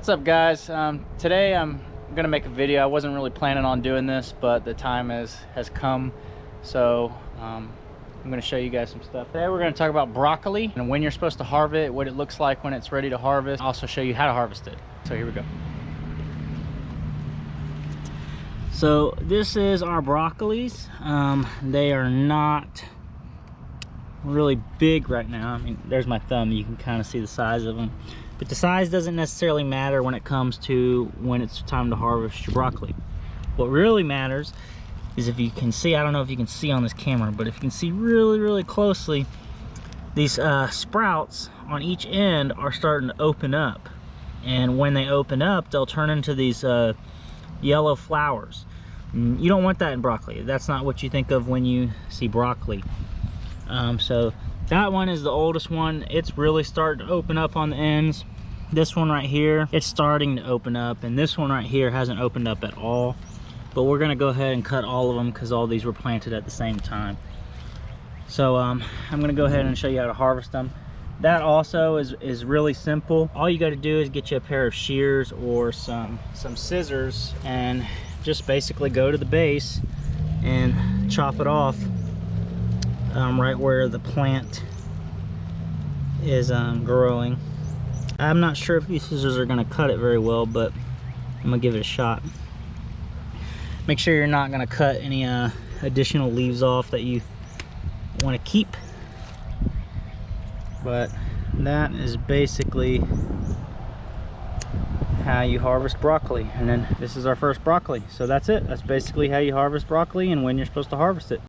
What's up, guys? Today I'm gonna make a video. I wasn't really planning on doing this, but the time has come, so I'm gonna show you guys some stuff. Today we're gonna talk about broccoli and when you're supposed to harvest it, what it looks like when it's ready to harvest. I'll also show you how to harvest it. So here we go. So this is our broccolis. They are not really big right now. I mean, there's my thumb. You can kind of see the size of them. But the size doesn't necessarily matter when it comes to when it's time to harvest your broccoli. What really matters is if you can see, I don't know if you can see on this camera, but if you can see really closely, these sprouts on each end are starting to open up. And when they open up, they'll turn into these yellow flowers. You don't want that in broccoli. That's not what you think of when you see broccoli. So that one is the oldest one. It's really starting to open up on the ends. This one right here, it's starting to open up, and this one right here hasn't opened up at all. But we're gonna go ahead and cut all of them because all these were planted at the same time. So I'm gonna go ahead and show you how to harvest them. That also is really simple. All you got to do is get you a pair of shears or some scissors and just basically go to the base and chop it off right where the plant is growing. I'm not sure if these scissors are going to cut it very well, but I'm gonna give it a shot. Make sure you're not going to cut any additional leaves off that you want to keep. But that is basically how you harvest broccoli. And then this is our first broccoli. So that's it. That's basically how you harvest broccoli and when you're supposed to harvest it.